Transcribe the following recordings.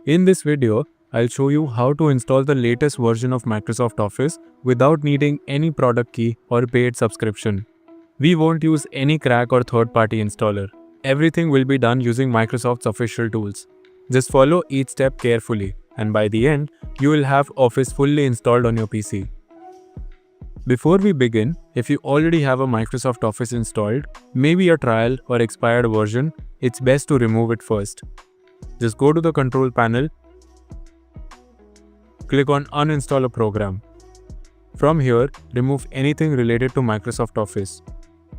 In this video, I'll show you how to install the latest version of Microsoft Office without needing any product key or paid subscription. We won't use any crack or third-party installer. Everything will be done using Microsoft's official tools. Just follow each step carefully, and by the end, you will have Office fully installed on your PC. Before we begin, if you already have a Microsoft Office installed, maybe a trial or expired version, it's best to remove it first. Just go to the control panel, click on Uninstall a program. From here, remove anything related to Microsoft Office.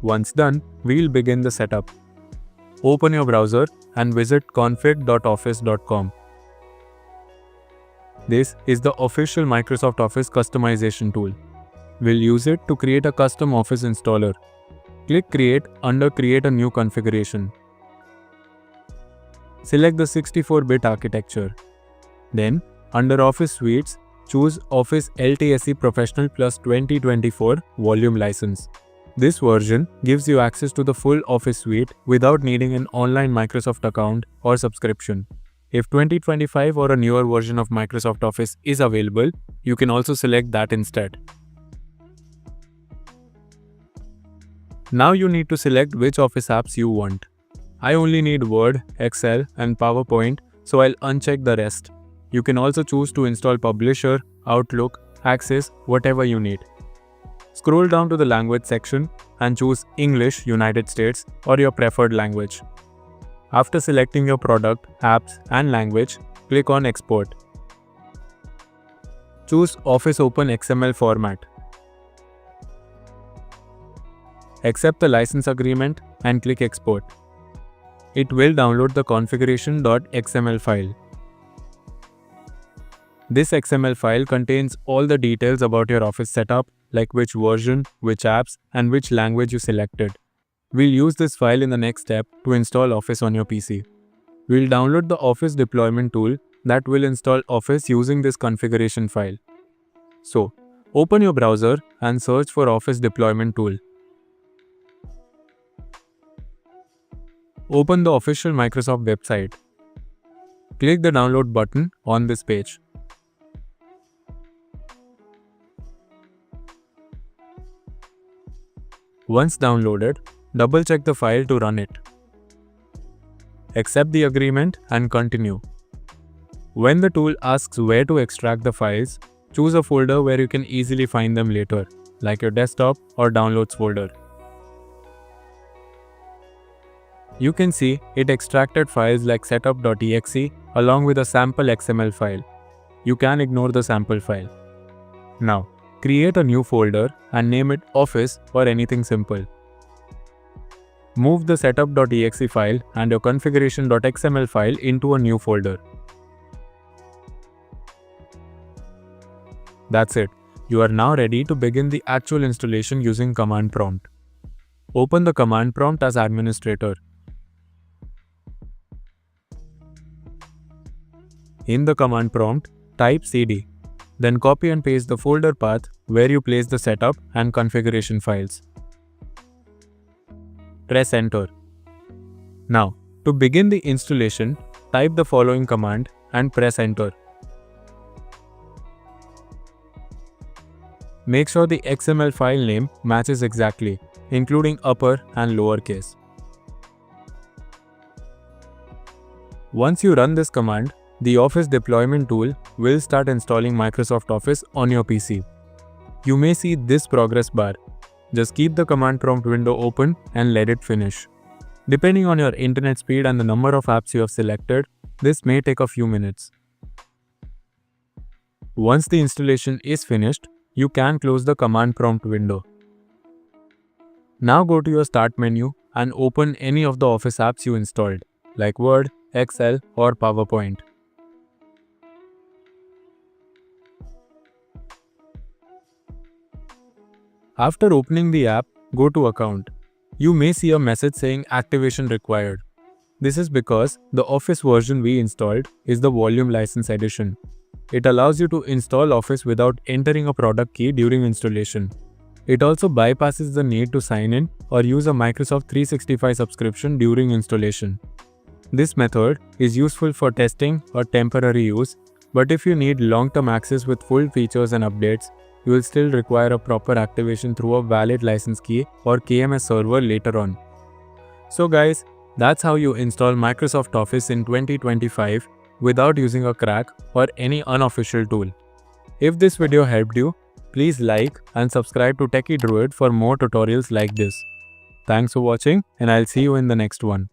Once done, we'll begin the setup. Open your browser and visit config.office.com. This is the official Microsoft Office customization tool. We'll use it to create a custom Office installer. Click Create under Create a new configuration. Select the 64-bit architecture. Then, under Office Suites, choose Office LTSE Professional Plus 2024 Volume License. This version gives you access to the full Office suite without needing an online Microsoft account or subscription. If 2025 or a newer version of Microsoft Office is available, you can also select that instead. Now you need to select which Office apps you want. I only need Word, Excel, and PowerPoint, so I'll uncheck the rest. You can also choose to install Publisher, Outlook, Access, whatever you need. Scroll down to the language section and choose English, United States, or your preferred language. After selecting your product, apps, and language, click on Export. Choose Office Open XML format. Accept the license agreement and click Export. It will download the configuration.xml file. This XML file contains all the details about your Office setup, like which version, which apps, and which language you selected. We'll use this file in the next step to install Office on your PC. We'll download the Office deployment tool that will install Office using this configuration file. So, open your browser and search for Office deployment tool. Open the official Microsoft website. Click the download button on this page. Once downloaded, double-check the file to run it. Accept the agreement and continue. When the tool asks where to extract the files, choose a folder where you can easily find them later, like your desktop or downloads folder. You can see it extracted files like setup.exe along with a sample XML file. You can ignore the sample file. Now, create a new folder and name it Office or anything simple. Move the setup.exe file and your configuration.xml file into a new folder. That's it. You are now ready to begin the actual installation using command prompt. Open the command prompt as administrator. In the command prompt, type cd. Then copy and paste the folder path where you place the setup and configuration files. Press enter. Now, to begin the installation, type the following command and press enter. Make sure the XML file name matches exactly, including upper and lower case. Once you run this command, the Office deployment tool will start installing Microsoft Office on your PC. You may see this progress bar. Just keep the command prompt window open and let it finish. Depending on your internet speed and the number of apps you have selected, this may take a few minutes. Once the installation is finished, you can close the command prompt window. Now go to your Start menu and open any of the Office apps you installed, like Word, Excel, or PowerPoint. After opening the app, go to Account. You may see a message saying Activation Required. This is because the Office version we installed is the Volume License Edition. It allows you to install Office without entering a product key during installation. It also bypasses the need to sign in or use a Microsoft 365 subscription during installation. This method is useful for testing or temporary use, but if you need long-term access with full features and updates, you will still require a proper activation through a valid license key or KMS server later on. So guys, that's how you install Microsoft Office in 2025 without using a crack or any unofficial tool. If this video helped you, please like and subscribe to Techie Druid for more tutorials like this. Thanks for watching, and I'll see you in the next one.